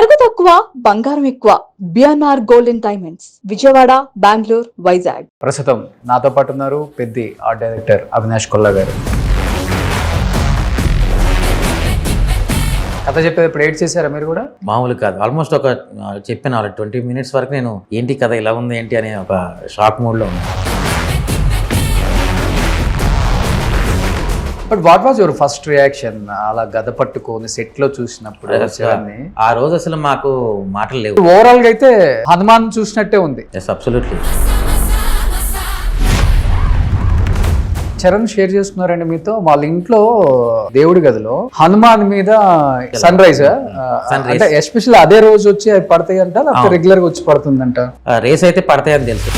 నగదు తక్కువ బంగారం ఎక్కువ. BNR golden diamonds, Vijayawada, Bengaluru, Vizag. ప్రస్తుతం నాతో పాటు ఉన్నారు పెద్ది ఆర్ట్ డైరెక్టర్ అవినాష్ కొల్లా గారు. కథ చెప్పేది ఇప్పుడు ఎయిట్ చేశారా మీరు కూడా? మామూలు కాదు, ఆల్మోస్ట్ ఒక చెప్పిన 20 minutes వరకు నేను ఏంటి కథ ఇలా ఉంది ఏంటి అనే ఒక షాక్ మూడ్లో ఉన్నాను. But what was your first reaction అలా గద పట్టుకొని సెట్ లో చూసినప్పుడు? ఆ రోజు అసలు మాకు మాటలు లేవు. ఓవరాల్ గా అయితే హనుమాన్ చూసినట్టే ఉంది. Yes, absolutely. చరణ్ షేర్ చేసుకున్నారండి మీతో, వాళ్ళ ఇంట్లో దేవుడి గదిలో హనుమాన్ మీద సన్ రైజ్ అంటే ఎస్పెషల్లీ అదే రోజు వచ్చి అవి పడతాయి అంట, లేకపోతే రెగ్యులర్ గా వచ్చి పడుతుందంట? రేస్ అయితే పడతాయని తెలుసు.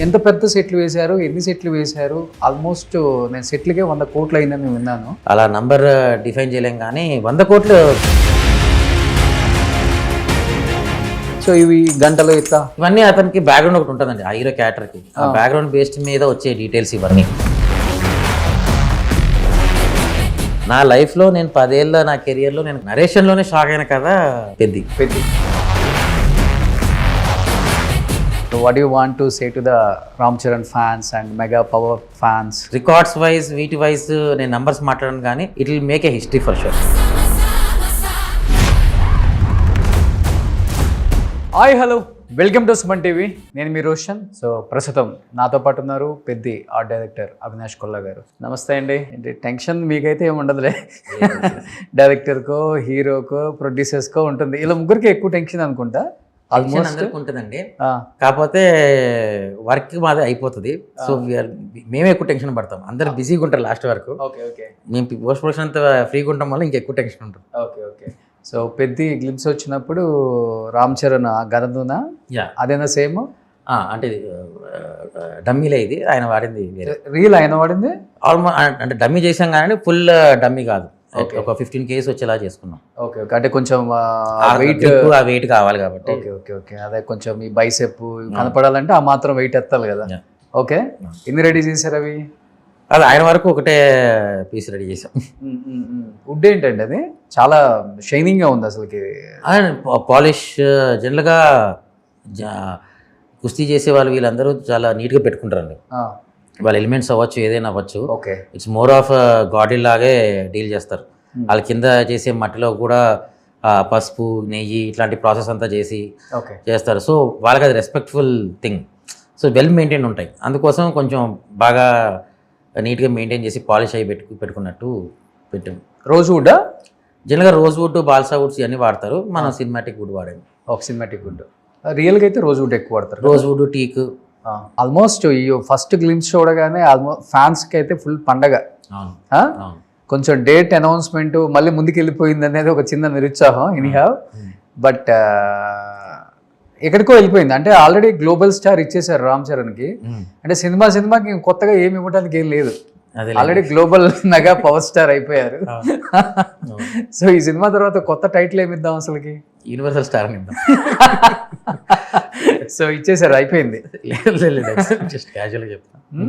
ఎంత పెద్ద సెట్లు వేశారు, ఎన్ని సెట్లు వేశారు? ఆల్మోస్ట్ నేను సెట్లకే 100 కోట్లు అయిందని విన్నాను. అలా నంబర్ డిఫైన్ చేయలేం కానీ 100 కోట్లు. సో ఇవి గంటలు ఇట్లా ఇవన్నీ అతనికి బ్యాక్గ్రౌండ్ ఒకటి ఉంటుందండి, ఆ హీరో క్యారెక్టర్కి. ఆ బ్యాక్గ్రౌండ్ బేస్డ్ మీద వచ్చే డీటెయిల్స్ ఇవన్నీ. నా లైఫ్లో నేను 10 ఏళ్ళ నా కెరియర్లో నేను నరేషన్లోనే షాక్ అయిన కదా Peddi. What do you want to say to the Ram Charan fans and Mega Power fans? Records wise వీటి వైజ్ నేను నంబర్స్ మాట్లాడను కానీ it will make a history for sure. Hi hello, welcome to Suman TV. నేను మీ Roshan. So ప్రస్తుతం నాతో పాటు ఉన్నారు Peddi art director Avinash Kolla గారు. నమస్తే అండి. ఏంటి టెన్షన్ మీకైతే ఏమి ఉండదులే, డైరెక్టర్కో హీరోకో ప్రొడ్యూసర్స్కో ఉంటుంది. ఇలా ముగ్గురికి ఎక్కువ టెన్షన్ అనుకుంటా. ఆల్మోస్ట్ అందరికి ఉంటుందండి, కాకపోతే వర్క్ మాదే అయిపోతుంది. సో మేమే ఎక్కువ టెన్షన్ పడతాం, అందరు బిజీగా ఉంటారు లాస్ట్ వరకు. మేము పోస్ట్ ప్రొడక్షన్ అంతా ఫ్రీగా ఉండటం వల్ల ఇంకా ఎక్కువ టెన్షన్ ఉంటుంది. ఓకే. సో పెద్ది గ్లిమ్స్ వచ్చినప్పుడు రామ్ చరణ్ గదదునా అదేనా సేమ్? అంటే డమ్మీలే, ఇది ఆయన వాడింది రీల్ ఆయన వాడింది. ఆల్మోస్ట్ అంటే డమ్మీ చేసాం కానీ ఫుల్ డమ్మీ కాదు, ఒక 15 kgs వచ్చేలా చేసుకున్నాం. ఓకే, అంటే కొంచెం వెయిట్ కావాలి కాబట్టి. ఓకే. అదే కొంచెం ఈ బైసెప్ కనపడాలంటే ఆ మాత్రం వెయిట్ ఎత్తాలి కదా. ఓకే, ఎన్ని రెడీ చేశారు అవి? అది ఆయన వరకు ఒకటే పీస్ రెడీ చేసాం. వుడ్ ఏంటండి అది? చాలా షైనింగ్ గా ఉంది అసలుకి. పాలిష్ జనరల్గా కుస్తీ చేసే వాళ్ళు వీళ్ళందరూ చాలా నీట్గా పెట్టుకుంటారండి. వాళ్ళ ఎలిమెంట్స్ అవ్వచ్చు, ఏదైనా అవ్వచ్చు. ఓకే, ఇట్స్ మోర్ ఆఫ్ గాడీ లాగే డీల్ చేస్తారు. వాళ్ళ కింద చేసే మట్టిలో కూడా పసుపు, నెయ్యి ఇట్లాంటి ప్రాసెస్ అంతా చేసి చేస్తారు. సో వాళ్ళకి అది respectful thing. So well maintain ఉంటాయి, అందుకోసం కొంచెం బాగా నీట్గా మెయింటైన్ చేసి పాలిష్ అయ్యి పెట్టుకున్నట్టు పెట్టాం. రోజ్ వుడ్ జనరల్గా రోజ్ వుడ్, బాల్సా వుడ్స్ ఇవన్నీ వాడతారు, మనం సినిమాటిక్ వుడ్ వాడాము. Cinematic wood. రియల్గా అయితే రోజ్ వుడ్ ఎక్కువ వాడతారు. Rosewood, teak. ఆల్మోస్ట్ ఈ ఫస్ట్ గ్లిమ్స్ చూడగానే ఆల్మోస్ట్ ఫ్యాన్స్కి అయితే ఫుల్ పండగ. కొంచెం డేట్ అనౌన్స్మెంట్ మళ్ళీ ముందుకు వెళ్ళిపోయింది అనేది ఒక చిన్న నిరుత్సాహం ఎనీహౌ. బట్ ఎక్కడికో వెళ్ళిపోయింది. అంటే ఆల్రెడీ గ్లోబల్ స్టార్ ఇచ్చేసారు రామ్ చరణ్కి. అంటే సినిమాకి కొత్తగా ఏమి ఇవ్వడానికి ఏం లేదు, already global mega power star అయిపోయారు. సో ఈ సినిమా తర్వాత కొత్త టైటిల్ ఏమి ఇద్దాం అసలుకి? యూనివర్సల్ స్టార్ అని ఇద్దాం. సో ఇచ్చేసారు, అయిపోయింది. జస్ట్ క్యాజువల్గా చెప్తాను.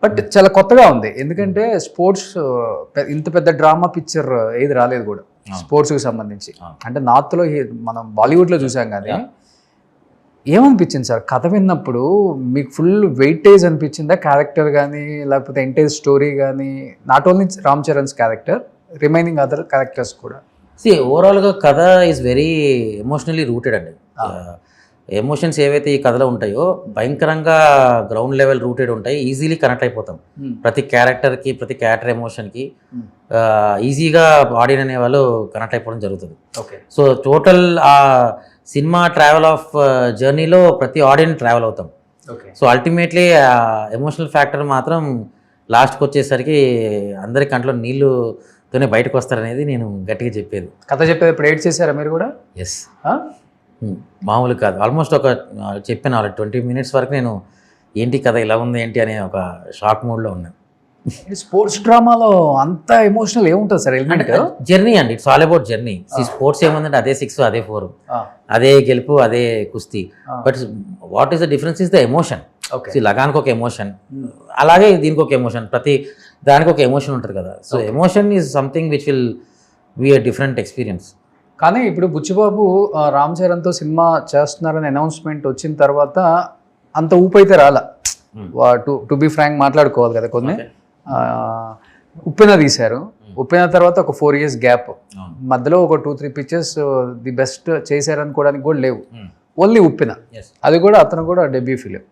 బట్ చాలా కొత్తగా ఉంది, ఎందుకంటే స్పోర్ట్స్ ఇంత పెద్ద డ్రామా పిక్చర్ ఏది రాలేదు కూడా స్పోర్ట్స్కి సంబంధించి. అంటే నార్త్లో మనం బాలీవుడ్లో చూసాం కానీ ఏమనిపించింది సార్ కథ విన్నప్పుడు? మీకు ఫుల్ వెయిటేజ్ అనిపించిందా క్యారెక్టర్ కానీ, లేకపోతే ఎంటైర్ స్టోరీ కానీ? Not only Ram Charan's character, remaining other characters కూడా. ఓవరాల్గా కథ ఈజ్ వెరీ ఎమోషనలీ రూటెడ్ అండి. ఎమోషన్స్ ఏవైతే ఈ కథలో ఉంటాయో భయంకరంగా గ్రౌండ్ లెవెల్ రూటెడ్ ఉంటాయి, ఈజీలీ కనెక్ట్ అయిపోతాం. ప్రతి క్యారెక్టర్కి, ప్రతి క్యారెక్టర్ ఎమోషన్కి ఈజీగా ఆడియన్స్ అనే వాళ్ళు కనెక్ట్ అయిపోవడం జరుగుతుంది. సో టోటల్ ఆ సినిమా ట్రావెల్ ఆఫ్ జర్నీలో ప్రతి ఆడియన్స్ ట్రావెల్ అవుతాం. సో అల్టిమేట్లీ ఎమోషనల్ ఫ్యాక్టర్ మాత్రం లాస్ట్కి వచ్చేసరికి అందరి కంట్లో నీళ్ళుతోనే బయటకు వస్తారనేది నేను గట్టిగా చెప్పేది. కథ చెప్పేది ఇప్పుడు ఎయిట్ చేశారా మీరు కూడా? ఎస్, మామూలు కాదు, ఆల్మోస్ట్ ఒక చెప్పిన 20 minutes వరకు నేను ఏంటి కథ ఇలా ఉంది ఏంటి అనే ఒక షాక్ మూడ్లో ఉన్నాను. స్పోర్ట్స్ డ్రామాలో అంత ఎమోషనల్ ఏముంటుంది సార్? ఎలిమెంట్ జర్నీ అండి, it's all about journey. Sports ఏముందంటే అదే 6, అదే 4, అదే గెలుపు, అదే కుస్తీ. But what is the difference is the emotion. లగానికి ఒక ఎమోషన్, అలాగే దీనికి ఒక ఎమోషన్, ప్రతి దానికి ఒక ఎమోషన్ ఉంటుంది కదా. So emotion is something which will be a different experience. కానీ ఇప్పుడు బుచ్చిబాబు రామ్ చరణ్తో సినిమా చేస్తున్నారని అనౌన్స్మెంట్ వచ్చిన తర్వాత అంత ఊపైతే రాలా. టు బి ఫ్రాంక్ మాట్లాడుకోవాలి కదా కొన్ని. ఉప్పెన తీశారు, ఉప్పెన తర్వాత ఒక 4 years గ్యాప్, మధ్యలో ఒక 2-3 పిక్చర్స్ ది బెస్ట్ చేశారనుకోవడానికి కూడా లేవు, ఓన్లీ ఉప్పెన. అది కూడా అతను కూడా డెబ్యూ ఫిలిం.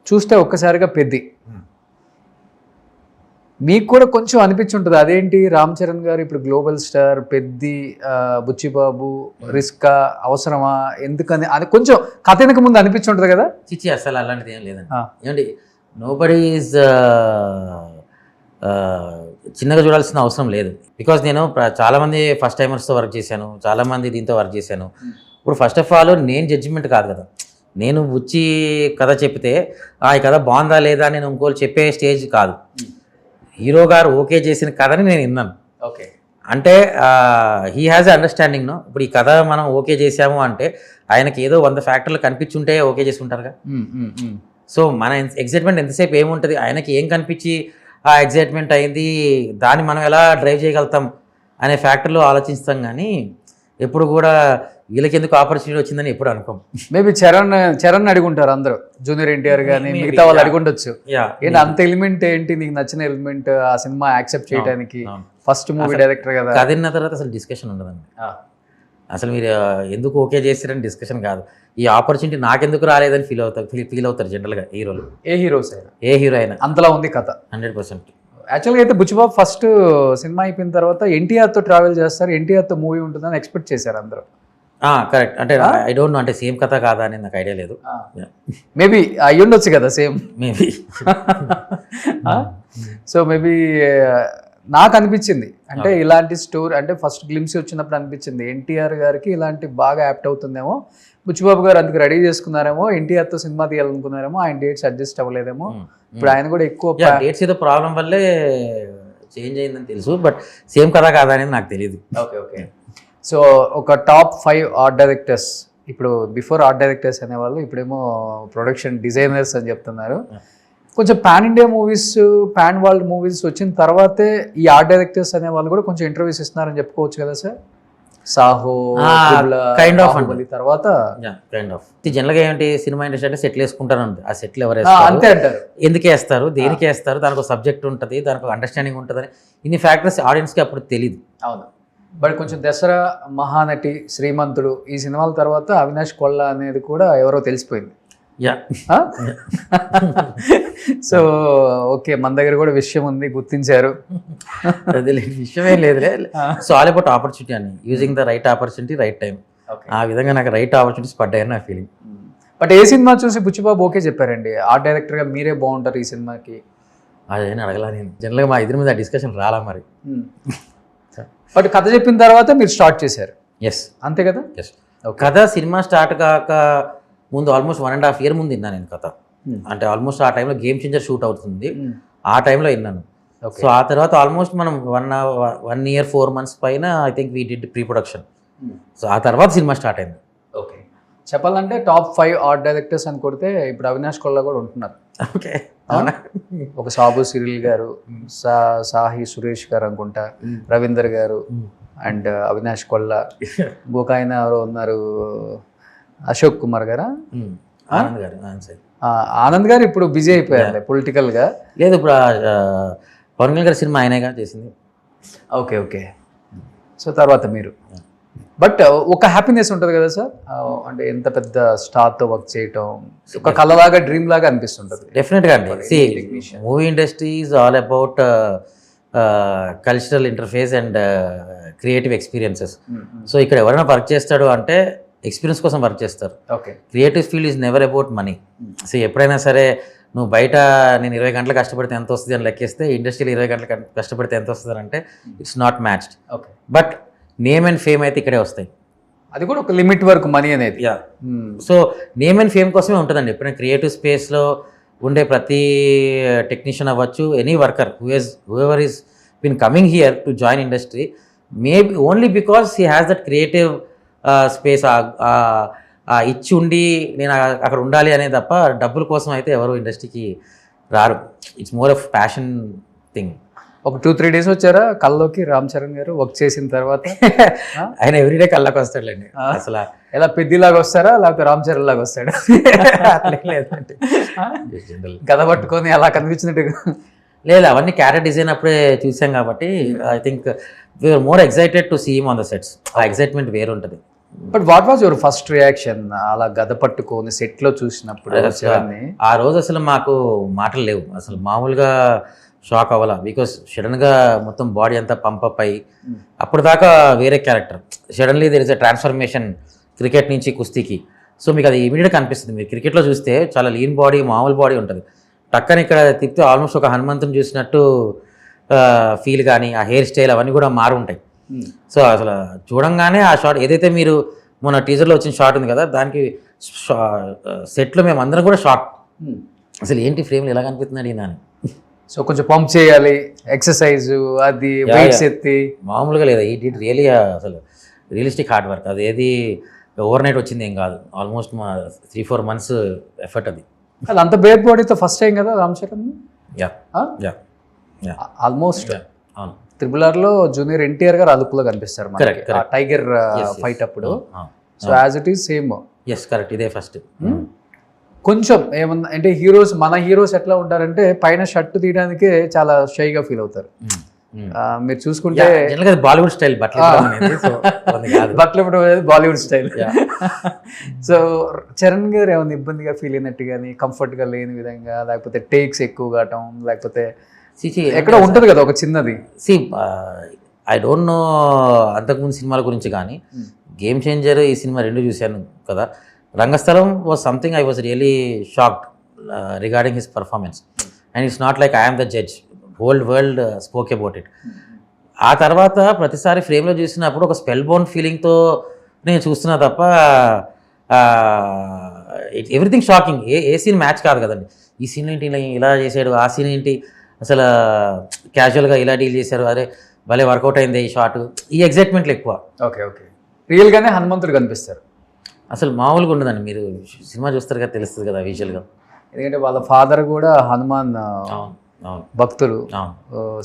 చూస్తే ఒక్కసారిగా పెద్ది. మీకు కూడా కొంచెం అనిపించుంటుంది అదేంటి రామ్ చరణ్ గారు ఇప్పుడు గ్లోబల్ స్టార్, పెద్ది, బుచ్చిబాబు, రిస్కా, అవసరమా, ఎందుకని అది కొంచెం కథ వెనక ముందు అనిపించుంటుంది కదా. చిచ్చి అసలు అలాంటిది ఏం లేదండి. ఏమండి, నోబడీ ఈజ్ చిన్నగా చూడాల్సిన అవసరం లేదు. బికాజ్ నేను చాలామంది ఫస్ట్ టైమర్స్తో వర్క్ చేశాను, చాలామంది దీంతో వర్క్ చేశాను. ఇప్పుడు ఫస్ట్ ఆఫ్ ఆల్ నేను జడ్జిమెంట్ కాదు కదా, నేను బుచ్చి కథ చెప్తే ఈ కథ బాగుందా లేదా నేను ఇంకోళ్ళు చెప్పే స్టేజ్ కాదు. హీరో గారు ఓకే చేసిన కథని నేను విన్నాను. ఓకే, అంటే హీ హ్యాజ్ అండర్స్టాండింగ్. నో ఇప్పుడు ఈ కథ మనం ఓకే చేసాము అంటే ఆయనకి ఏదో 100 ఫ్యాక్టర్లు కనిపించుంటే ఓకే చేసి ఉంటారుగా. సో మన ఎగ్జైట్మెంట్ ఎంతసేపు ఏముంటుంది, ఆయనకి ఏం కనిపించి ఆ ఎగ్జైట్మెంట్ అయింది, దాన్ని మనం ఎలా డ్రైవ్ చేయగలుగుతాం అనే ఫ్యాక్టర్లో ఆలోచిస్తాం. కానీ ఎప్పుడు కూడా వీళ్ళకి ఎందుకు ఆపర్చునిటీ వచ్చిందని ఎప్పుడు అనుకోం. మేబీ చరణ్ అడుగుంటారు అందరూ, జూనియర్ ఎన్టీఆర్ కానీ మిగతా వాళ్ళు అడుగుండొచ్చు, ఏంటి అంత ఎలిమెంట్ ఏంటి నీకు నచ్చిన ఎలిమెంట్ ఆ సినిమా యాక్సెప్ట్ చేయడానికి, ఫస్ట్ మూవీ డైరెక్టర్ కదా. కదిన్న తర్వాత అసలు డిస్కషన్ ఉండదండి. అసలు మీరు ఎందుకు ఓకే చేస్తారని డిస్కషన్ కాదు, ఈ ఆపర్చునిటీ నాకెందుకు రాలేదని ఫీల్ అవుతారు జనరల్గా హీరోలు. ఏ హీరోస్ అయినా, ఏ హీరో అయినా అంతలా ఉంది కథ 100%. యాక్చువల్గా అయితే బుచ్చిబాబు ఫస్ట్ సినిమా అయిపోయిన తర్వాత ఎన్టీఆర్తో ట్రావెల్ చేస్తారు, ఎన్టీఆర్తో మూవీ ఉంటుందని ఎక్స్పెక్ట్ చేశారు అందరూ. కరెక్ట్. అంటే ఐ డోంట్ నో, అంటే సేమ్ కథ కాదా అని నాకు ఐడియా లేదు. మేబీ అయ్యి ఉండొచ్చు కదా సేమ్, మేబీ. సో మేబీ నాకు అనిపించింది అంటే ఇలాంటి స్టోరీ అంటే ఫస్ట్ గ్లిమ్స్ వచ్చినప్పుడు అనిపించింది ఎన్టీఆర్ గారికి ఇలాంటి బాగా యాప్ట్ అవుతుందేమో, బుచ్చిబాబు గారు అందుకు రెడీ చేసుకున్నారేమో, ఎన్టీఆర్తో సినిమా తీయాలనుకున్నారేమో, ఆయన డేట్స్ అడ్జస్ట్ అవ్వలేదేమో. ఇప్పుడు ఆయన కూడా ఎక్కువ డేట్స్ ఏదో ప్రాబ్లం వల్లే చేంజ్ అయిందని తెలుసు, బట్ సేమ్ కథ కాదా అనేది నాకు తెలియదు. Okay okay. సో ఒక టాప్ 5 ఆర్ట్ డైరెక్టర్స్, ఇప్పుడు బిఫోర్ ఆర్ట్ డైరెక్టర్స్ అనేవాళ్ళు ఇప్పుడేమో ప్రొడక్షన్ డిజైనర్స్ అని చెప్తున్నారు. కొంచెం pan India movies, pan world movies వచ్చిన తర్వాతే ఈ ఆర్ట్ డైరెక్టర్స్ అనే వాళ్ళు కూడా కొంచెం ఇంటర్వ్యూస్ ఇస్తున్నారని చెప్పుకోవచ్చు కదా సార్. సాహో కైండ్ ఆఫ్ తర్వాత కైండ్ ఆఫ్ జనరల్గా ఏంటి సినిమా ఇండస్ట్రీ అంటే సెటిల్ వేసుకుంటారు, ఆ సెటిల్ ఎవరు అంతే అంటారు, ఎందుకు వేస్తారు, దేనికి వేస్తారు, దానికి ఒక సబ్జెక్ట్ ఉంటుంది, దానికి ఒక అండర్స్టాండింగ్ ఉంటుంది, ఇన్ని ఫ్యాక్టర్స్ ఆడియన్స్కి అప్పుడు తెలియదు. అవును, బట్ కొంచెం దసరా, మహానటి, శ్రీమంతుడు ఈ సినిమాల తర్వాత అవినాష్ కొల్ల అనేది కూడా ఎవరో తెలిసిపోయింది. సో ఓకే, మన దగ్గర కూడా విషయం ఉంది, గుర్తించారు. అది విషయమే లేదులే. సో ఆల్ అబౌట్ ఆపర్చునిటీ అని, using the right opportunity right time. ఆ విధంగా నాకు రైట్ ఆపర్చునిటీస్ పడ్డాయని నా ఫీలింగ్. బట్ ఏ సినిమా చూసి బుచ్చిబాబు ఓకే చెప్పారండి ఆర్ట్ డైరెక్టర్గా మీరే బాగుంటారు ఈ సినిమాకి? అదేనా అడగలా నేను, జనరల్గా మా ఇద్దరి మీద డిస్కషన్ రాలా మరి. బట్ కథ చెప్పిన తర్వాత మీరు స్టార్ట్ చేశారు. ఎస్, అంతే కదా. ఎస్, కథ సినిమా స్టార్ట్ కాక ముందు ఆల్మోస్ట్ 1.5 year ముందు విన్నాను నేను కథ. అంటే ఆల్మోస్ట్ ఆ టైంలో గేమ్ చేంజర్ షూట్ అవుతుంది, ఆ టైంలో విన్నాను. సో ఆ తర్వాత ఆల్మోస్ట్ మనం 1 year 4 months పైన I think we did pre production. So ఆ తర్వాత సినిమా స్టార్ట్ అయింది. ఓకే, చెప్పాలంటే టాప్ 5 ఆర్ట్ డైరెక్టర్స్ అని కొడితే ఇప్పుడు అవినాష్ కొల్ల కూడా ఉంటున్నారు. ఓకే, ఒక సాబు సిరిల్ గారు, సాహి సురేష్ గారు అనుకుంటా, రవీందర్ గారు అండ్ అవినాష్ కొల్ల, ఇంకొక ఆయన ఎవరో ఉన్నారు, అశోక్ కుమార్ గారా, ఆనంద్ గారు. ఆనంద్ గారు ఇప్పుడు బిజీ అయిపోయారు పొలిటికల్ గా. లేదు, ఇప్పుడు పవన్ కళ్యాణ్ గారి సినిమా ఆయనేగా చేసింది. Okay okay. సో తర్వాత మీరు, బట్ ఒక హ్యాపీనెస్ ఉంటుంది కదా సార్, అంటే ఎంత పెద్ద స్టార్తో వర్క్ చేయటం ఒక కళలాగా, డ్రీమ్ లాగా అనిపిస్తుంటుంది. డెఫినెట్గా అండి. Movie industry is all about cultural interface and creative experiences. So ఇక్కడ ఎవరైనా వర్క్ చేస్తాడు అంటే ఎక్స్పీరియన్స్ కోసం వర్క్ చేస్తారు. Okay, creative field is never about money. So ఎప్పుడైనా సరే నువ్వు బయట నేను 20 గంటలు కష్టపడితే ఎంత వస్తుంది అని లెక్కేస్తే ఇండస్ట్రీలో 20 గంటలు కష్టపడితే ఎంత వస్తుంది అంటే it's not matched. Okay, but name and fame అయితే ఇక్కడే వస్తాయి. అది కూడా ఒక లిమిట్ వరకు మనీ అనేది. Yeah, so name and fame కోసమే ఉంటుందండి. ఎప్పుడైనా క్రియేటివ్ స్పేస్లో ఉండే ప్రతి టెక్నీషియన్ అవ్వచ్చు, any worker whoever is been coming here to join industry, maybe only because he has that creative space ఇచ్చి ఉండి నేను అక్కడ ఉండాలి అనే తప్ప డబ్బుల కోసం అయితే ఎవరు ఇండస్ట్రీకి రారు. It's more of passion thing. ఒక 2-3 days వచ్చారా కల్లోకి రామ్ చరణ్ గారు వర్క్ చేసిన తర్వాత? ఆయన ఎవ్రీడే కళ్ళకి వస్తాడులేండి. అసలు ఎలా పెద్దిలాగా వస్తారా లేకపోతే రామ్ చరణ్ లాగా వస్తాడా? లేదంటే గద పట్టుకొని అలా కనిపించినట్టు లేదు, అవన్నీ క్యారెక్టర్ డిజైన్ అప్పుడే చూసాం కాబట్టి I think we're more excited to see him on the sets. ఆ ఎక్సైట్మెంట్ వేరు ఉంటుంది. But what was your first reaction అలా గద పట్టుకొని సెట్ లో చూసినప్పుడు? ఆ రోజు అసలు మాకు మాటలు లేవు, అసలు మామూలుగా షాక్ అవ్వాల. బికాస్ సడన్గా మొత్తం బాడీ అంతా పంపప్ అయ్యి అప్పుడు దాకా వేరే character, suddenly there is a transformation cricket నుంచి కుస్తీకి. సో మీకు అది ఇమీడియట్గా కనిపిస్తుంది. మీరు క్రికెట్లో చూస్తే చాలా లీన్ బాడీ, మామూలు బాడీ ఉంటుంది. టక్కని ఇక్కడ తిప్పితే ఆల్మోస్ట్ ఒక హనుమంతుని చూసినట్టు ఫీల్ కానీ ఆ హెయిర్ స్టైల్ అవన్నీ కూడా మారు ఉంటాయి. సో అసలు చూడంగానే ఆ షాట్ ఏదైతే మీరు మొన్న టీజర్లో వచ్చిన షాట్ ఉంది కదా, దానికి సెట్లో మేము అందరం కూడా షాక్. అసలు ఏంటి ఫ్రేమ్లు ఎలా కనిపిస్తుంది అడిగినాను. సో కొంచెం పంప్ చేయాలి, ఎక్సర్సైజ్, అది వెయిట్స్ ఎత్తి మామూలుగా లేదా. ఈ డిడ్ రియలీ అసలు రియలిస్టిక్ హార్డ్ వర్క్. అది ఏది ఓవర్ నైట్ వచ్చింది ఏం కాదు. ఆల్మోస్ట్ మా 3-4 months ఎఫర్ట్ అది. అది అంత బేర్ బాడీతో ఫస్ట్ టైం కదా Ram Charan? Yeah yeah yeah almost అవును. RRR లో జూనియర్ ఎన్టీఆర్ గారు అదుపులో కనిపిస్తారు Correct, correct. టైగర్ ఫైట్ అప్పుడు. So as it is same. Yes correct, ఇదే ఫస్ట్. కొంచెం ఏమన్నా అంటే హీరోస్, మన హీరోస్ ఎట్లా ఉంటారంటే పైన షర్ట్ తీయడానికే చాలా షైగా ఫీల్ అవుతారు. మీరు చూసుకుంటే బాలీవుడ్ స్టైల్ బట్టలు బాలీవుడ్ స్టైల్. సో చరణ్ గారు ఏమైనా ఇబ్బందిగా ఫీల్ అయినట్టు కానీ, కంఫర్ట్ గా లేని విధంగా, లేకపోతే టేక్స్ ఎక్కువ కావటం, లేకపోతే ఎక్కడ ఉంటుంది కదా ఒక చిన్నది. ఐ డోంట్ నో అంతకుముందు సినిమాల గురించి కానీ, గేమ్ చేంజర్ ఈ సినిమా 2 చూశాను కదా. Rangasthalam was something I was really shocked regarding his performance. And it's not like I'm the judge, whole world spoke about it. ఆ తర్వాత ప్రతిసారి ఫ్రేమ్లో చూసినప్పుడు ఒక స్పెల్ బౌండ్ ఫీలింగ్తో నేను చూస్తున్నా తప్ప ఎవ్రీథింగ్ షాకింగ్. ఏ సీన్ మ్యాచ్ కాదు కదండి. ఈ సీన్ ఏంటి ఇలా చేశాడు, ఆ సీన్ ఏంటి అసలు క్యాజువల్గా ఇలా డీల్ చేశారు, అరే భలే వర్కౌట్ అయింది ఈ షాట్. ఈ ఎగ్జైట్మెంట్లు ఎక్కువ. ఓకే ఓకే, రియల్గానే హనుమంతుడు కనిపిస్తారు. అసలు మామూలుగా ఉండదండి. మీరు సినిమా చూస్తారు కదా, తెలుస్తుంది కదా విజువల్గా. ఎందుకంటే వాళ్ళ ఫాదర్ కూడా హనుమాన్ భక్తులు.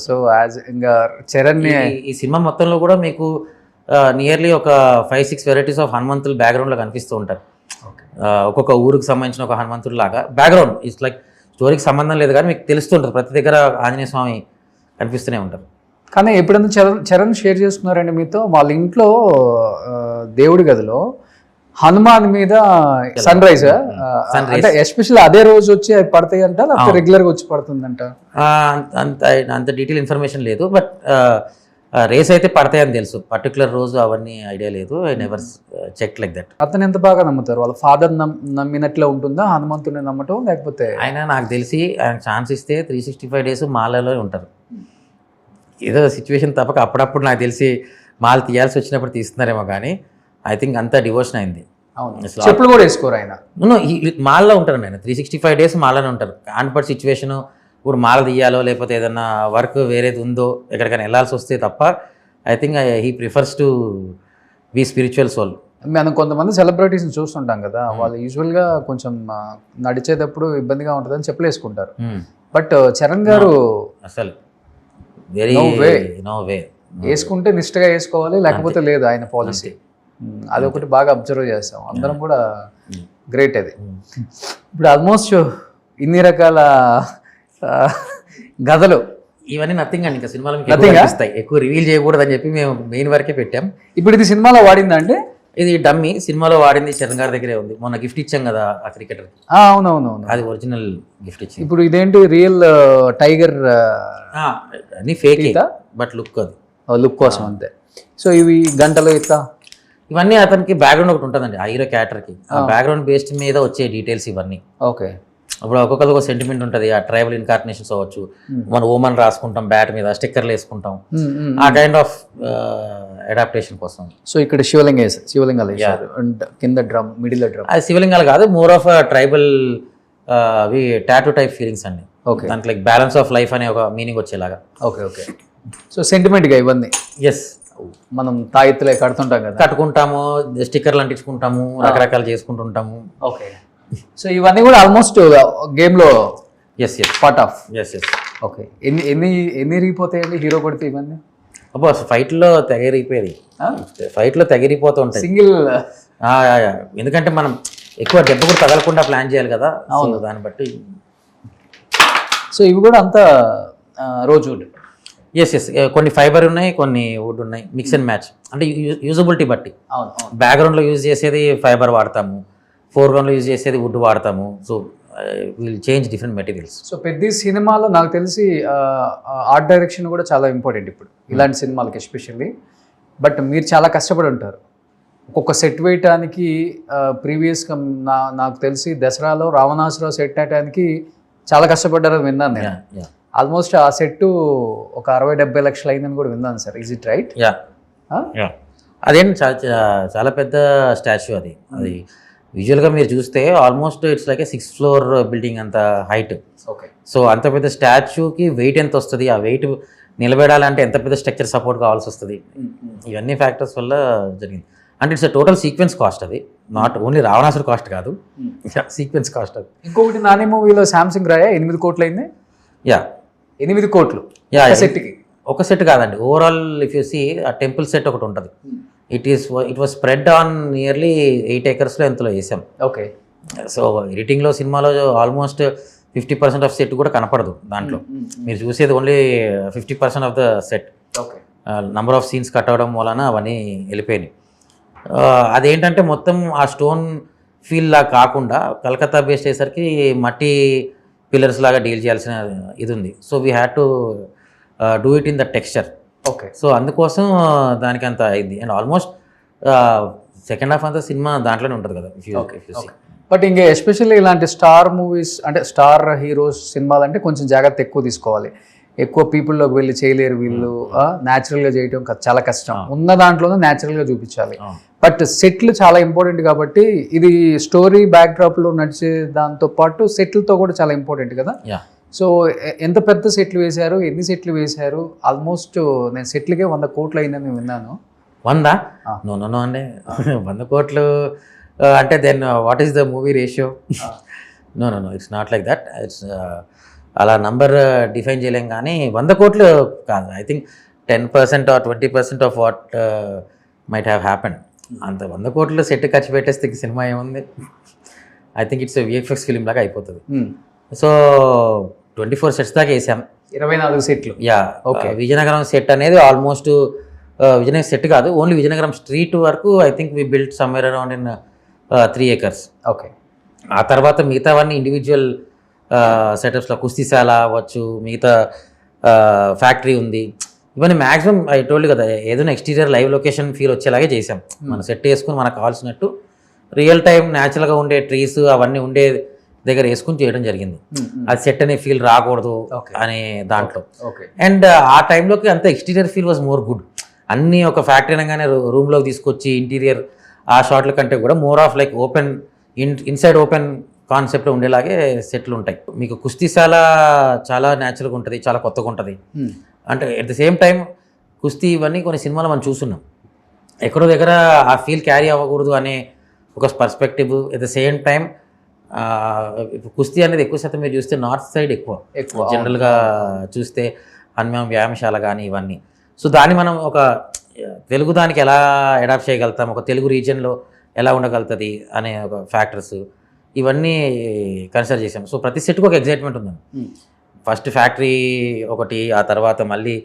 సో యాజ్ ఇంకా చరణ్ ఈ సినిమా మొత్తంలో కూడా మీకు నియర్లీ ఒక 5-6 వెరైటీస్ ఆఫ్ హనుమంతులు బ్యాక్గ్రౌండ్లో కనిపిస్తూ ఉంటారు. ఒక్కొక్క ఊరికి సంబంధించిన ఒక హనుమంతుడు లాగా బ్యాక్గ్రౌండ్. ఇట్స్ లైక్ స్టోరీకి సంబంధం లేదు కానీ మీకు తెలుస్తుంటుంది, ప్రతి దగ్గర ఆంజనేయ స్వామి కనిపిస్తూనే ఉంటారు. కానీ ఎప్పుడైనా చరణ్ షేర్ చేసుకున్నారండి మీతో, వాళ్ళ ఇంట్లో దేవుడి గదిలో హనుమాన్ మీద సన్ రైజ్ అంటే ఎస్పెషల్లీ అదే రోజు వచ్చి అవి పడతాయి అంట, లేకపోతే రెగ్యులర్గా వచ్చి పడుతుందంట? అంత డీటెయిల్ ఇన్ఫర్మేషన్ లేదు, బట్ రేస్ అయితే పడతాయని తెలుసు. పర్టికులర్ రోజు అవన్నీ ఐడియా లేదు. I never check like that. అతను ఎంత బాగా నమ్ముతారు? వాళ్ళ ఫాదర్ నమ్మినట్లే ఉంటుందా హనుమంతుడిని నమ్మటం, లేకపోతే? ఆయన నాకు తెలిసి ఆయన ఛాన్స్ ఇస్తే 365 days మాలలో ఉంటారు. ఏదో సిచ్యువేషన్ తప్పక అప్పుడప్పుడు నాకు తెలిసి మాల తీయాల్సి వచ్చినప్పుడు తీస్తున్నారేమో, కానీ ఐ థింక్ అంతా డివోషన్ అయింది. చెప్పులు కూడా వేసుకోరు ఆయన. మాల్లో ఉంటారు ఆయన 365 days మాలనే ఉంటారు. కాన్పట్ సిచ్యువేషన్ ఇప్పుడు మాల తీయాలో లేకపోతే ఏదన్నా వర్క్ వేరేది ఉందో ఎక్కడికైనా వెళ్ళాల్సి వస్తే తప్ప I think he prefers to be spiritual soul. మనం కొంతమంది సెలబ్రిటీస్ని చూస్తుంటాం కదా, వాళ్ళు యూజువల్గా కొంచెం నడిచేటప్పుడు ఇబ్బందిగా ఉంటుందని చెప్పులు వేసుకుంటారు. బట్ చరణ్ గారు అసలు వెరీ నో వే, వేసుకుంటే నిష్ఠగా వేసుకోవాలి, లేకపోతే లేదు ఆయన పాలసీ. అదొకటి బాగా అబ్జర్వ్ చేస్తాం అందరం కూడా. గ్రేట్ అది. ఇప్పుడు ఆల్మోస్ట్ ఇన్ని రకాల గదలు ఇవన్నీ నథింగ్ అండి. ఇంకా సినిమాలో కనిపిస్తాయి, ఎక్కువ రివీల్ చేయకూడదు అని చెప్పి మేము మెయిన్ వరకే పెట్టాం. ఇప్పుడు ఇది సినిమాలో వాడిందా అండి? ఇది డమ్మీ, సినిమాలో వాడింది చరణ్ గారి దగ్గరే ఉంది. మొన్న గిఫ్ట్ ఇచ్చాం కదా ఆ క్రికెటర్. అవునవునవును, అది ఒరిజినల్ గిఫ్ట్ ఇచ్చింది. ఇప్పుడు ఇదేంటి రియల్ టైగర్? అన్ని ఫేక్ బట్ లుక్, అది లుక్ కోసం అంతే. సో ఇవి గంటలు ఇట్లా ఇవన్నీ అతనికి బ్యాక్గ్రౌండ్ ఒకటి ఉంటుందండి ఆ హీరో క్యారెక్టర్కి. ఆ బ్యాక్గ్రౌండ్ బేస్డ్ మీద వచ్చే డీటెయిల్స్ ఇవన్నీ. ఓకే. అప్పుడు ఒక్కొక్కది ఒక సెంటిమెంట్ ఉంటుంది. ఆ ట్రైబల్ ఇన్కార్నేషన్స్ అవ్వచ్చు, మన ఓమన్ రాసుకుంటాం బ్యాట్ మీద, స్టిక్కర్లు వేసుకుంటాం, ఆ కైండ్ ఆఫ్ అడాప్టేషన్ కోసం. సో ఇక్కడ శివలింగాలు అండ్ కింద డ్రమ్, మిడిల్ డ్రమ్. అది శివలింగాలు కాదు, మోర్ ఆఫ్ ట్రైబల్ అవి టాటూ టైప్ ఫీలింగ్స్ అండి. ఓకే. దాంట్లో లైక్ బ్యాలెన్స్ ఆఫ్ లైఫ్ అనే ఒక మీనింగ్ వచ్చేలాగా. Okay okay. సో సెంటిమెంట్గా ఇవన్నీ ఎస్ మనం తాయెత్తులే కడుతుంటాం కదా, కట్టుకుంటాము, స్టిక్కర్లు అంటించుకుంటాము, రకరకాలు చేసుకుంటుంటాము. ఓకే. సో ఇవన్నీ కూడా ఆల్మోస్ట్ గేమ్లో yes part of. Yes okay, ఎన్ని ఇరిగిపోతాయండి హీరో కొడితే ఇవన్నీ? అబ్బో ఫైట్లో తెగరిపోయేది, ఫైట్లో తెగరిపోతూ ఉంటాయి సింగిల్. ఎందుకంటే మనం ఎక్కువ దెబ్బ కూడా తగలకుండా ప్లాన్ చేయాలి కదా, అవును, దాన్ని బట్టి. సో ఇవి కూడా అంతా రోజ్వుడ్? ఎస్, కొన్ని ఫైబర్ ఉన్నాయి, కొన్ని వుడ్ ఉన్నాయి, మిక్స్ అండ్ మ్యాచ్. అంటే యూజబిలిటీ బట్టి. అవును. బ్యాక్గ్రౌండ్లో యూజ్ చేసేది ఫైబర్ వాడతాము, ఫోర్గ్రౌండ్లో యూజ్ చేసేది వుడ్ వాడతాము. So will change different materials. So ప్రతి సినిమాలో నాకు తెలిసి ఆర్ట్ డైరెక్షన్ కూడా చాలా ఇంపార్టెంట్ ఇప్పుడు ఇలాంటి సినిమాలకి ఎస్పెషల్లీ. బట్ మీరు చాలా కష్టపడి ఉంటారు ఒక్కొక్క సెట్ వేయటానికి. ప్రీవియస్గా నాకు తెలిసి దసరాలో రావణాసురావు సెట్ వేయటానికి చాలా కష్టపడ్డారని విన్నాను నేను. ఆల్మోస్ట్ ఆ సెట్ ఒక 60-70 లక్షలు అయిందని కూడా విన్నాను సార్. Is it right? అదేంటి చాలా పెద్ద స్టాచ్యూ అది. విజువల్గా మీరు చూస్తే almost it's like 6th floor building అంత హైట్. ఓకే. సో అంత పెద్ద స్టాచ్యూకి వెయిట్ ఎంత వస్తుంది, ఆ వెయిట్ నిలబెడాలంటే ఎంత పెద్ద స్ట్రక్చర్ సపోర్ట్ కావాల్సి వస్తుంది, ఇవన్నీ ఫ్యాక్టర్స్ వల్ల జరిగింది. అంటే ఇట్స్ టోటల్ సీక్వెన్స్ కాస్ట్, అది నాట్ ఓన్లీ రావణాసుర కాస్ట్ కాదు, సీక్వెన్స్ కాస్ట్ అది. ఇంకొకటి నాని మూవీలో శాంసంగ్ రాయ 8 కోట్లు అయింది. 8 కోట్లు సెట్కి? ఒక సెట్ కాదండి, ఓవరాల్ ఇఫ్ యూ సీ ఆ టెంపుల్ సెట్ ఒకటి ఉంటుంది. It was spread on nearly 8 acres ఎంతలో వేసాం. ఓకే. సో ఎడిటింగ్లో సినిమాలో ఆల్మోస్ట్ 50% ఆఫ్ సెట్ కూడా కనపడదు దాంట్లో. మీరు చూసేది only 50% of the set. Okay. Number of scenes cut అవ్వడం వలన అవన్నీ వెళ్ళిపోయినాయి. అదేంటంటే మొత్తం ఆ స్టోన్ ఫీల్ లా కాకుండా కలకత్తా బేస్డ్ అయ్యేసరికి మట్టి పిల్లర్స్ లాగా డీల్ చేయాల్సిన ఇది ఉంది. So we had to do it in the texture. Okay. So అందుకోసం దానికి అంత అయింది. అండ్ ఆల్మోస్ట్ సెకండ్ హాఫ్ అంతా సినిమా దాంట్లోనే ఉంటుంది కదా. బట్ ఇంకా ఎస్పెషల్లీ ఇలాంటి స్టార్ మూవీస్ అంటే స్టార్ హీరోస్ సినిమాలు అంటే కొంచెం జాగ్రత్త ఎక్కువ తీసుకోవాలి. ఎక్కువ పీపుల్లోకి వెళ్ళి చేయలేరు వీళ్ళు. న్యాచురల్గా చేయటం చాలా కష్టం. ఉన్న దాంట్లోనే న్యాచురల్గా చూపించాలి. బట్ సెట్లు చాలా ఇంపార్టెంట్ కాబట్టి ఇది స్టోరీ బ్యాక్డ్రాప్లో నడిచే దాంతో పాటు సెట్లతో కూడా చాలా ఇంపార్టెంట్ కదా. సో ఎంత పెద్ద సెట్లు వేశారు, ఎన్ని సెట్లు వేశారు? ఆల్మోస్ట్ నేను సెట్లకే 100 కోట్లు అయిందని విన్నాను. 100? నో అండి, 100 కోట్లు అంటే then what is the movie ratio? No it's not like that. It's అలా నంబర్ డిఫైన్ చేయలేం, కానీ 100 కోట్లు కాదు. I think 10% or 20% of what might have happened. అంత 100 కోట్లు సెట్ ఖర్చు పెట్టేస్తే సినిమా ఏముంది? I think it's VFX film లాగా అయిపోతుంది. సో 24 sets దాకా వేసాం. 24 సెట్లు? ఓకే. విజయనగరం సెట్ అనేది ఆల్మోస్ట్ విజయనగరం సెట్ కాదు, ఓన్లీ విజయనగరం స్ట్రీట్ వరకు I think we built somewhere around in 3 acres. Okay. ఆ తర్వాత మిగతావన్నీ ఇండివిజువల్ సెటప్స్లో కుస్తీశాల అవ్వచ్చు, మిగతా ఫ్యాక్టరీ ఉంది, ఇవన్నీ మ్యాక్సిమం ఐ టోల్డ్ కదా ఏదైనా ఎక్స్టీరియర్ లైవ్ లొకేషన్ ఫీల్ వచ్చేలాగే చేసాం. మనం సెట్ వేసుకుని మనకు కావాల్సినట్టు రియల్ టైం న్యాచురల్గా ఉండే ట్రీస్ అవన్నీ ఉండే దగ్గర వేసుకుని చేయడం జరిగింది. అది సెట్ అనే ఫీల్ రాకూడదు అనే దాంట్లో. అండ్ ఆ టైంలోకి అంత exterior feel was more good. అన్నీ ఒక ఫ్యాక్టరీ అనగానే రూమ్లోకి తీసుకొచ్చి ఇంటీరియర్ ఆ షాట్ల కంటే కూడా more of like open inside open కాన్సెప్ట్లో ఉండేలాగే సెట్లు ఉంటాయి. మీకు కుస్తీశాల చాలా న్యాచురల్గా ఉంటుంది, చాలా కొత్తగా ఉంటుంది. అంటే ఎట్ ద సేమ్ టైం కుస్తీ ఇవన్నీ కొన్ని సినిమాలు మనం చూస్తున్నాం, ఎక్కడో దగ్గర ఆ ఫీల్ క్యారీ అవ్వకూడదు అనే ఒక perspective. At the same time కుస్తీ అనేది ఎక్కువ శాతం మీరు చూస్తే నార్త్ సైడ్ ఎక్కువ జనరల్గా చూస్తే హనుమాన్ వ్యాయామశాల కానీ ఇవన్నీ. సో దాన్ని మనం ఒక తెలుగు దానికి ఎలా అడాప్ట్ చేయగలుగుతాం, ఒక తెలుగు రీజియన్లో ఎలా ఉండగలుగుతుంది అనే ఒక ఫ్యాక్టర్స్ ఇవన్నీ కన్సిడర్ చేసాం. సో ప్రతి సెట్కి ఒక ఎగ్జైట్మెంట్ ఉందండి. ఫస్ట్ ఫ్యాక్టరీ ఒకటి, ఆ తర్వాత మళ్ళీ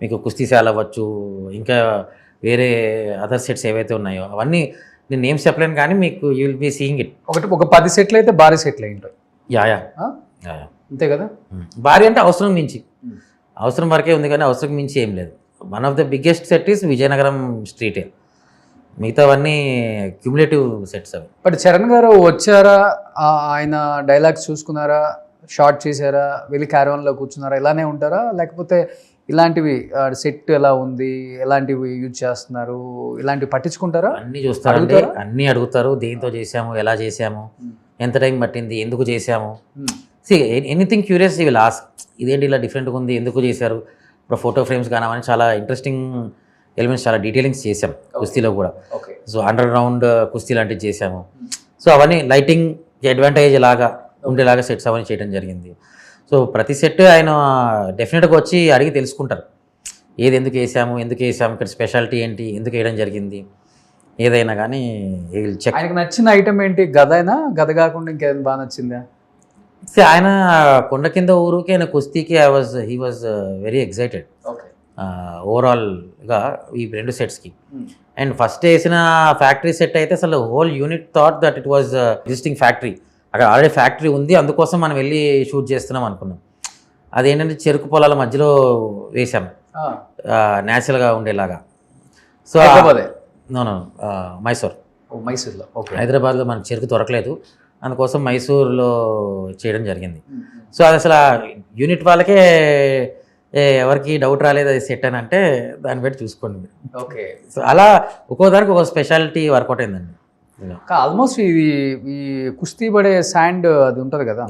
మీకు కుస్తీశాల అవ్వచ్చు, ఇంకా వేరే అదర్ సెట్స్ ఏవైతే ఉన్నాయో అవన్నీ నేను నేమ్స్ చెప్పలేను, కానీ మీకు you will be seeing it. ఒక 10 సెట్లు అయితే భారీ సెట్లు అయి ఉంటాయి. యా అంతే కదా. భారీ అంటే అవసరం మించి, అవసరం వరకే ఉంది కానీ అవసరం మించి ఏం లేదు. One of the biggest set is Vizianagaram స్ట్రీటే, మిగతావన్నీ క్యూములేటివ్ సెట్స్ అవి. బట్ చరణ్ గారు వచ్చారా, ఆయన డైలాగ్స్ చూసుకున్నారా, షార్ట్ చేశారా, వెళ్ళి క్యారవాన్లో కూర్చున్నారా, ఇలానే ఉంటారా? లేకపోతే ఇలాంటివి సెట్ ఎలా ఉంది, ఎలాంటివి యూజ్ చేస్తున్నారు, ఇలాంటివి పట్టించుకుంటారా? అన్నీ చూస్తారండి, అన్నీ అడుగుతారు. దేంతో చేసాము, ఎలా చేసాము, ఎంత టైం పట్టింది, ఎందుకు చేసాము. ఎనీథింగ్ క్యూరియస్ విల్ ఆస్క్, ఇదేంటి ఇలా డిఫరెంట్గా ఉంది, ఎందుకు చేశారు. ఇప్పుడు ఫోటో ఫ్రేమ్స్ కానీ అవన్నీ చాలా ఇంట్రెస్టింగ్ ఎలిమెంట్స్, చాలా డీటెయిలింగ్స్ చేసాం కుస్తీలో కూడా. సో అండర్ గ్రౌండ్ కుస్తీ లాంటివి చేసాము. సో అవన్నీ లైటింగ్ అడ్వాంటేజ్ లాగా ఉండేలాగా సెట్స్ అవన్నీ చేయడం జరిగింది. సో ప్రతి సెట్ ఆయన డెఫినెట్గా వచ్చి అడిగి తెలుసుకుంటారు, ఏది ఎందుకు వేసాము ఇక్కడ స్పెషాలిటీ ఏంటి, ఎందుకు వేయడం జరిగింది, ఏదైనా కానీ చెక్. ఆయనకు నచ్చిన ఐటమ్ ఏంటి? గద అయినా, గద కాకుండా ఇంకేదైనా బాగా నచ్చిందా? ఆయన కొండ కింద ఊరుకి ఆయన కుస్తీకి he was very excited okay. ఓవరాల్గా ఈ 2 సెట్స్కి. అండ్ ఫస్ట్ వేసిన ఫ్యాక్టరీ సెట్ అయితే అసలు whole unit thought that it was existing factory, అక్కడ ఆల్రెడీ ఫ్యాక్టరీ ఉంది, అందుకోసం మనం వెళ్ళి షూట్ చేస్తున్నాం అనుకున్నాం. అదేంటంటే చెరుకు పొలాల మధ్యలో వేసాం న్యాచురల్గా ఉండేలాగా. సో నో మైసూర్లో. ఓకే. హైదరాబాద్లో మనకు చెరుకు దొరకలేదు, అందుకోసం మైసూర్లో చేయడం జరిగింది. సో అది అసలు యూనిట్ వాళ్ళకే ఎవరికి డౌట్ రాలేదు అది సెట్ అని అంటే దాన్ని బట్టి చూసుకోండి. ఓకే. సో అలా ఒక్కో దానికి ఒక స్పెషాలిటీ వర్కౌట్ అయిందండి. ఆల్మోస్ట్ ఇది ఈ కుస్తీ పడే శాండ్ అది ఉంటుంది కదా,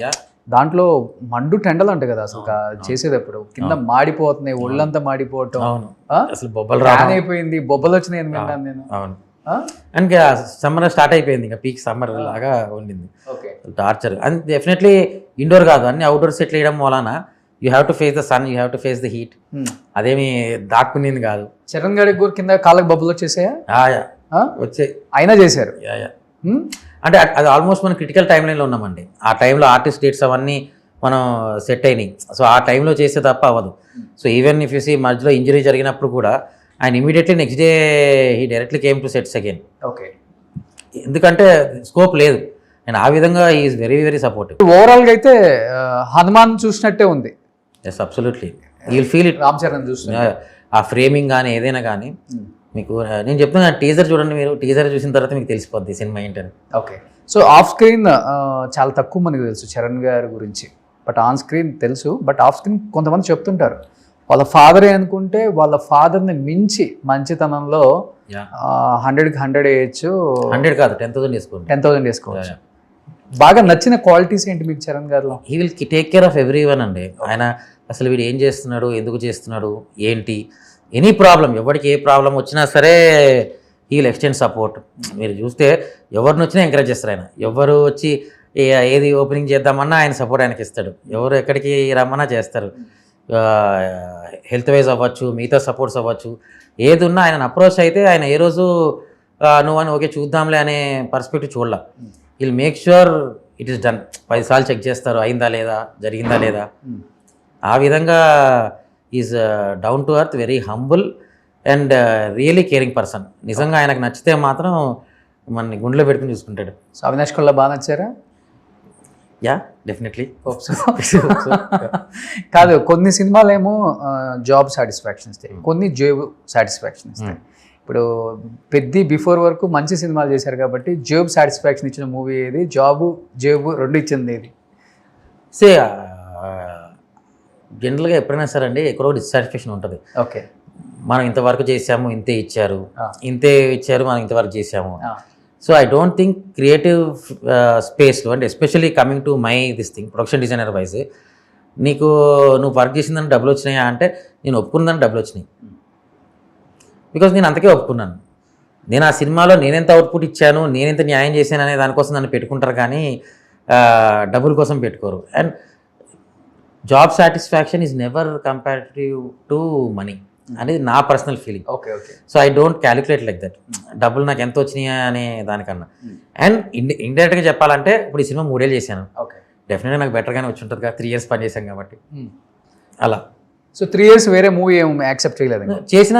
దాంట్లో మండు టెండలు ఉంటాయి కదా అసలు చేసేటప్పుడు, కింద మాడిపోతున్నాయి, ఒళ్ళంతా మాడిపోవటం, అవును అసలు బొబ్బలు అయిపోయింది, బొబ్బలు వచ్చినాయి అని విన్నాను నేను. అవును. అండ్ సమ్మర్ స్టార్ట్ అయిపోయింది, ఇంకా పీక్ సమ్మర్ లాగా ఉండింది, టార్చర్. అండ్ డెఫినెట్లీ ఇండోర్ కాదు, అన్ని అవుట్డోర్ సెట్లు వేయడం వలన you have to face the sun, you have to face the heat. అదేమి దాక్కునేది కాదు. చరణ్ గారి కూడా కింద కాళ్ళకి బొబ్బలు వచ్చేసాయా? వచ్చాయి, అయినా చేశారు. అంటే అది ఆల్మోస్ట్ మనం క్రిటికల్ టైం లైన్లో ఉన్నామండి. ఆ టైంలో ఆర్టిస్ట్ డేట్స్ అవన్నీ మనం సెట్ అయినాయి. సో ఆ టైంలో చేస్తే తప్ప అవ్వదు. So even if you see మధ్యలో ఇంజరీ జరిగినప్పుడు కూడా ఆయన immediately next day he directly came to sets again. Okay. ఎందుకంటే స్కోప్ లేదు, అండ్ ఆ విధంగా ఈజ్ వెరీ వెరీ సపోర్టివ్. ఓవరాల్గా అయితే హనుమాన్ చూసినట్టే ఉంది. Yes absolutely, you will feel it. Ram Charan చూస్తున్నా ఆ ఫ్రేమింగ్ కానీ ఏదైనా కానీ మీకు నేను చెప్తున్నా, టీజర్ చూడండి, మీరు టీజర్ చూసిన తర్వాత మీకు తెలిసిపోద్ది సినిమా ఏంటని. ఓకే. సో ఆఫ్ స్క్రీన్ చాలా తక్కువ మనకు తెలుసు చరణ్ గారి గురించి, బట్ ఆన్ స్క్రీన్ తెలుసు. బట్ ఆఫ్ స్క్రీన్ కొంతమంది చెప్తుంటారు వాళ్ళ ఫాదరే అనుకుంటే వాళ్ళ ఫాదర్ని మించి మంచితనంలో 100కి 100 వేయచ్చు. 100 కాదు 10,000 వేసుకోండి, 10,000 వేసుకోవచ్చు. బాగా నచ్చిన క్వాలిటీస్ ఏంటి మీకు చరణ్ గారిలో? He will take care of every one అండి. ఆయన అసలు వీడు ఏం చేస్తున్నాడు, ఎందుకు చేస్తున్నాడు, ఏంటి, ఎనీ ప్రాబ్లం, ఎవరికి ఏ ప్రాబ్లం వచ్చినా సరే హీ విల్ ఎక్స్టెండ్ సపోర్ట్. మీరు చూస్తే ఎవరిని వచ్చినా ఎంకరేజ్ చేస్తారు ఆయన. ఎవరు వచ్చి ఏది ఓపెనింగ్ చేద్దామన్నా ఆయన సపోర్ట్ ఆయనకి ఇస్తాడు. ఎవరు ఎక్కడికి రమ్మన్నా చేస్తారు. హెల్త్ వైజ్ అవ్వచ్చు, మిగతా సపోర్ట్స్ అవ్వచ్చు, ఏది ఉన్నా ఆయన అప్రోచ్ అయితే ఆయన ఏ రోజు నువ్వని ఓకే చూద్దాంలే అనే పర్స్పెక్టివ్ చూడాల. Will make sure it is done. 10 సార్లు చెక్ చేస్తారు, అయిందా లేదా, జరిగిందా లేదా. ఆ విధంగా is down to earth, very humble and really caring person. నిజంగా ఆయనకు నచ్చితే మాత్రం మన గుండెలో పెట్టుకుని చూసుకుంటాడు. సో అవినాష్ కొల్లా బాగా నచ్చారా? Yeah definitely. కాదు, కొన్ని సినిమాలు ఏమో జాబ్ సాటిస్ఫాక్షన్ ఇస్తాయి, కొన్ని జాబ్ సాటిస్ఫాక్షన్ ఇస్తాయి. ఇప్పుడు పెద్ద బిఫోర్ వరకు మంచి సినిమాలు చేశారు కాబట్టి జాబ్ సాటిస్ఫాక్షన్ ఇచ్చిన మూవీ ఏది, జాబ్ 2 ఇచ్చింది ఏది? సే జనరల్గా ఎప్పుడైనా సరే అండి ఎక్కడో డిస్సాటిస్ఫాక్షన్ ఉంటుంది. ఓకే, మనం ఇంతవరకు చేసాము, ఇంతే ఇచ్చారు, మనం ఇంతవరకు చేసాము. So I don't think creative స్పేస్లో, అంటే especially coming to my this thing production designer wise, నువ్వు వర్క్ చేసిందని డబ్బులు వచ్చినాయా అంటే నేను ఒప్పుకున్నాను, డబ్బులు వచ్చినాయి. బికాజ్ నేను అంతకే ఒప్పుకున్నాను. నేను ఆ సినిమాలో నేనెంత అవుట్పుట్ ఇచ్చాను, నేనెంత న్యాయం చేశాను అనే దానికోసం నన్ను పెట్టుకుంటారు, కానీ డబ్బుల కోసం పెట్టుకోరు. And job satisfaction is never comparative to money అనేది నా personal feeling. Okay okay. So I don't calculate like that, డబ్బులు నాకు ఎంత వచ్చినాయా అనే దానికన్నా. అండ్ ఇండైరెక్ట్గా చెప్పాలంటే ఇప్పుడు ఈ సినిమా 3 ఏళ్ళు చేశాను, ఓకే, డెఫినెట్గా నాకు బెటర్గానే వచ్చి ఉంటుంది కదా, 3 years పని చేశాం కాబట్టి అలా. సో 3 years వేరే మూవీ ఏం యాక్సెప్ట్ చేయలేదు? చేసిన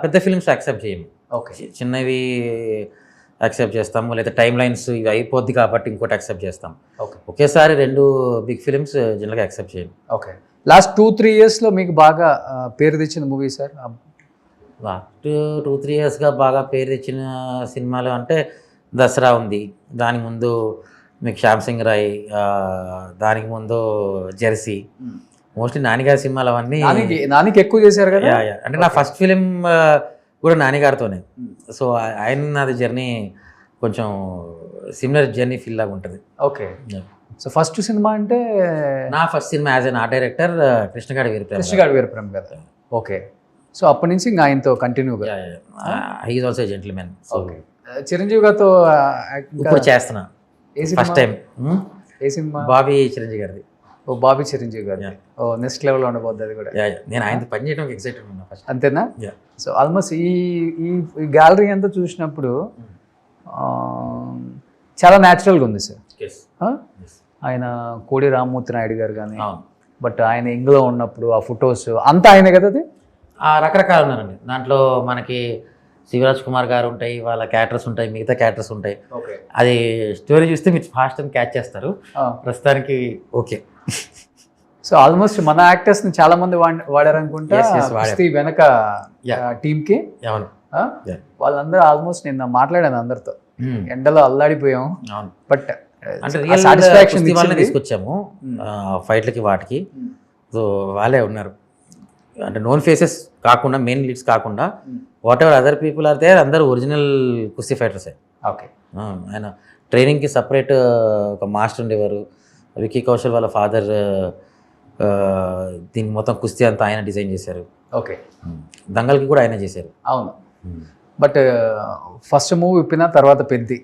పెద్ద ఫిల్మ్స్ యాక్సెప్ట్ చేయము, ఓకే, చిన్నవి యాక్సెప్ట్ చేస్తాము, లేదా టైమ్ లైన్స్ ఇవి అయిపోద్ది కాబట్టి ఇంకోటి యాక్సెప్ట్ చేస్తాం. ఓకే, ఒకేసారి 2 big ఫిల్మ్స్ జనరల్గా యాక్సెప్ట్ చేయండి. ఓకే. లాస్ట్ 2-3 yearsలో మీకు బాగా పేరు తెచ్చిన మూవీ సార్? లాస్ట్ 2-3 yearsగా బాగా పేరు తెచ్చిన సినిమాలు అంటే దసరా ఉంది, దానికి ముందు మీకు శ్యామ్ సింగ్ రాయ్, దానికి ముందు జెర్సీ, మోస్ట్లీ నానిగారి సినిమాలు అవన్నీ. నానికి ఎక్కువ చేశారు కదా? అంటే నా ఫస్ట్ ఫిలిం కూడా నానిగారితోనే. సో ఆయన నాది జర్నీ కొంచెం సిమిలర్ జర్నీ ఫీల్ లాగా ఉంటుంది. ఓకే. సో ఫస్ట్ సినిమా అంటే నా ఫస్ట్ సినిమా as an art director Krishnagaadi Veeraprema కదా? ఓకే. సో అప్పటి నుంచి ఇంకా ఆయనతో కంటిన్యూగా? He is also gentleman. Okay. Chiranjeevi గారితో ఇప్పుడు చేస్తున్నా ఫస్ట్ టైం. ఏ సినిమా? బాబీ చిరంజీవి గారిది. ఓ బాబీ చిరంజీవి గారు. ఓ నెక్స్ట్ లెవెల్ ఉండబోద్ది అది కూడా. నేను ఆయన పని చేయడానికి ఎక్సైటెడ్ ఉన్నా ఫస్ట్. అంతేనా? సో ఆల్మోస్ట్ ఈ ఈ గ్యాలరీ అంతా చూసినప్పుడు చాలా న్యాచురల్గా ఉంది సార్. ఆయన కోడి రామ్మూర్తి నాయుడు గారు కానీ, బట్ ఆయన ఇంగ్లో ఉన్నప్పుడు ఆ ఫొటోస్ అంతా ఆయనే కదా అది. రకరకాలు ఉన్నారండి దాంట్లో. మనకి శివరాజ్ కుమార్ గారు ఉంటాయి, వాళ్ళ క్యారెక్టర్స్ ఉంటాయి, మిగతా క్యారెక్టర్స్ ఉంటాయి. అది స్టోరీ చూస్తే మీరు ఫాస్ట్ అని క్యాచ్ చేస్తారు. ప్రస్తుతానికి ఓకే. సో ఆల్మోస్ట్ మన యాక్టర్స్ ని చాలా మంది వాడారు అనుకుంటా వెనక టీమ్ కి. వాళ్ళందరూ ఆల్మోస్ట్ నిన్న మాట్లాడాను అందరితో, ఎండలో అల్లాడిపోయాం. బట్ అంటే సాటిస్ఫాక్షన్ తీసుకొచ్చాము ఫైట్లకి వాటికి. సో వాళ్ళే ఉన్నారు అంటే నోన్ ఫేసెస్ కాకుండా, మెయిన్ లీడ్స్ కాకుండా, whatever other people are there, అందరూ ఒరిజినల్ కుస్తీ ఫైటర్సే. ఓకే. ఆయన ట్రైనింగ్కి సపరేట్ ఒక మాస్టర్ ఉండేవారు. విక్కీ కౌశల్ వాళ్ళ ఫాదర్ దీనికి మొత్తం కుస్తీ అంతా ఆయన డిజైన్ చేశారు. ఓకే. దంగల్కి కూడా ఆయన చేశారు. అవును. బట్ ఫస్ట్ మూవ్ ఇప్పిన తర్వాత పెద్ది,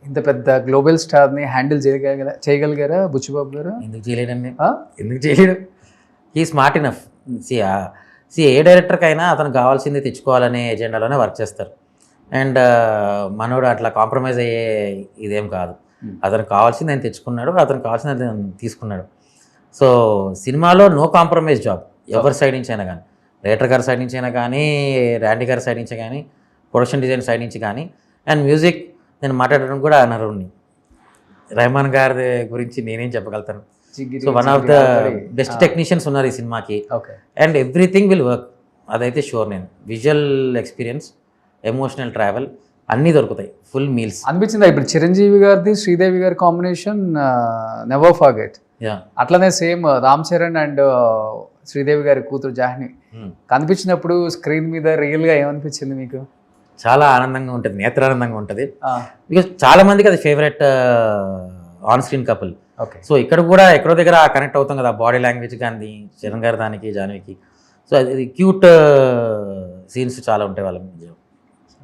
ఇంత పెద్ద గ్లోబల్ స్టార్ని హ్యాండిల్ చేయగలిగారా బుచ్చిబాబు గారు? ఎందుకు చేయలేడండి, ఎందుకు చేయలేడు? He smart enough. ఏ డైరెక్టర్కైనా అతను కావాల్సింది తెచ్చుకోవాలనే ఎజెండాలోనే వర్క్ చేస్తారు. అండ్ మనోడు అట్లా కాంప్రమైజ్ అయ్యే ఇదేం కాదు. అతనికి కావాల్సింది ఆయన తెచ్చుకున్నాడు, అతనికి కావాల్సింది అతను తీసుకున్నాడు. సో సినిమాలో నో కాంప్రమైజ్ జాబ్ ఎవరి సైడ్ నుంచి అయినా కానీ, డైరెక్టర్ గారి సైడ్ నుంచి అయినా కానీ, ర్యాండీ గారి సైడ్ నుంచి కానీ, ప్రొడక్షన్ డిజైన్ సైడ్ నుంచి కానీ. అండ్ మ్యూజిక్ నేను మాట్లాడడం కూడా అనరుణ్ణి. రెహమాన్ గారి గురించి నేనేం చెప్పగలుగుతాను. So one of the best technicians ఉన్నారు ఈ సినిమాకి. అండ్ ఎవ్రీథింగ్ విల్ వర్క్, అదైతే షూర్. నేను విజువల్ ఎక్స్పీరియన్స్, ఎమోషనల్ ట్రావెల్ అన్నీ దొరుకుతాయి. ఫుల్ మీల్స్ అనిపించిందా ఇప్పుడు చిరంజీవి గారిది శ్రీదేవి గారి కాంబినేషన్ నెవర్ ఫర్గెట్? అట్లనే సేమ్ రామ్ చరణ్ అండ్ శ్రీదేవి గారి కూతురు జాహ్ని కనిపించినప్పుడు స్క్రీన్ మీద రియల్ గా ఏమనిపించింది మీకు? చాలా ఆనందంగా ఉంటుంది, నేత్రానందంగా ఉంటుంది. బికాస్ చాలా మందికి అది favourite on screen couple. So ఇక్కడ కూడా ఎక్కడో దగ్గర కనెక్ట్ అవుతాం కదా, బాడీ లాంగ్వేజ్ కానీ చరణ్ గారి దానికి, జాహ్నవికి. సో అది క్యూట్ సీన్స్ చాలా ఉంటాయి వాళ్ళ మధ్య,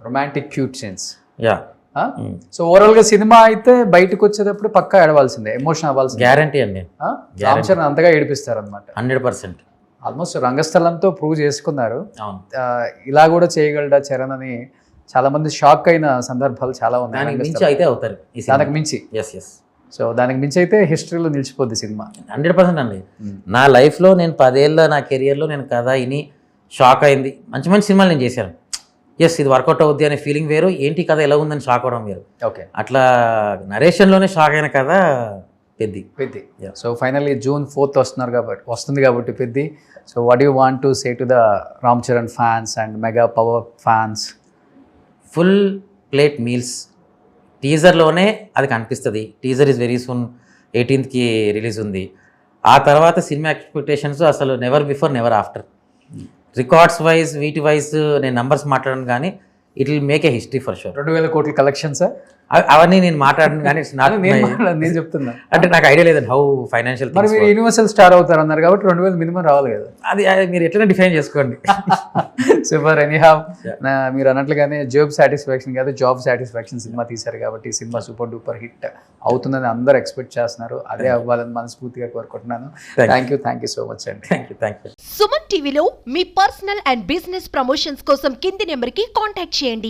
romantic cute scenes. So Hmm. Overall గా సినిమా అయితే బయటకు వచ్చేటప్పుడు పక్కా ఏడవాల్సిందే, ఎమోషన్ అవ్వాల్సిందే. గ్యారంటీ అండి. రామ్ చరణ్ అంతగా ఏడిపిస్తారు అనమాట. 100%. ఆల్మోస్ట్ రంగస్థలంతో ప్రూవ్ చేసుకున్నారు. అవును. ఇలా కూడా చేయగలడా చరణ్ అని చాలా మంది షాక్ అయిన సందర్భాలు చాలా ఉన్నాయి. దానికి మించి అయితే అవుతారు. దానికి మించి. ఎస్. సో దానికి మించి అయితే హిస్టరీలో నిలిచిపోద్ది సినిమా. 100% అండి. నా లైఫ్లో నేను 10 ఏళ్ళ నా కెరియర్లో నేను కథ ఇని షాక్ అయింది. మంచి మంచి సినిమాలు నేను చేశాను. ఎస్, ఇది వర్కౌట్ అవుద్ది అనే ఫీలింగ్ వేరు, ఏంటి కథ ఎలా ఉందని షాక్ అవడం వేరు. ఓకే. అట్లా నరేషన్లోనే షాక్ అయిన కథ Peddi. So finally June 4th వస్తుంది కాబట్టి Peddi. So what you want to say to the Ram Charan fans and mega power fans? Full plate meals. టీజర్లోనే అది కనిపిస్తుంది. Teaser is very soon 18th release ఉంది. ఆ తర్వాత సినిమా ఎక్స్పెక్టేషన్స్ అసలు never before never after. Records wise, వీటి వైజ్ నేను నంబర్స్ మాట్లాడను కానీ it will make a history for sure. 2000 కోట్ల కలెక్షన్స్ అవన్నీ నేను మాట్లాడను కానీ నేను చెప్తున్నా, అంటే నాకు ఐడియా లేదండి హౌ ఫైనాన్షియల్. మరి మీరు యూనివర్సల్ స్టార్ అవుతారు అన్నారు కాబట్టి 2000 మినిమం రావాలి కదా. అది మీరు ఎట్లైనా డిఫైన్ చేసుకోండి. సూపర్. ఎనీహౌ మీరు అన్నట్లుగానే జాబ్ సాటిస్ఫాక్షన్ కాదు, జాబ్ సాటిస్ఫాక్షన్ సినిమా తీశారు కాబట్టి సినిమా సూపర్ డూపర్ హిట్ అవుతుందని అందరూ ఎక్స్పెక్ట్ చేస్తున్నారు. అదే అవ్వాలని మనస్ఫూర్తిగా కోరుకుంటున్నాను. థ్యాంక్ యూ సో మచ్ అండి. Thank you. సుమన్ టీవీలో మీ పర్సనల్ అండ్ బిజినెస్ ప్రమోషన్స్ కోసం కింది నెంబర్కి కాంటాక్ట్ చేయండి.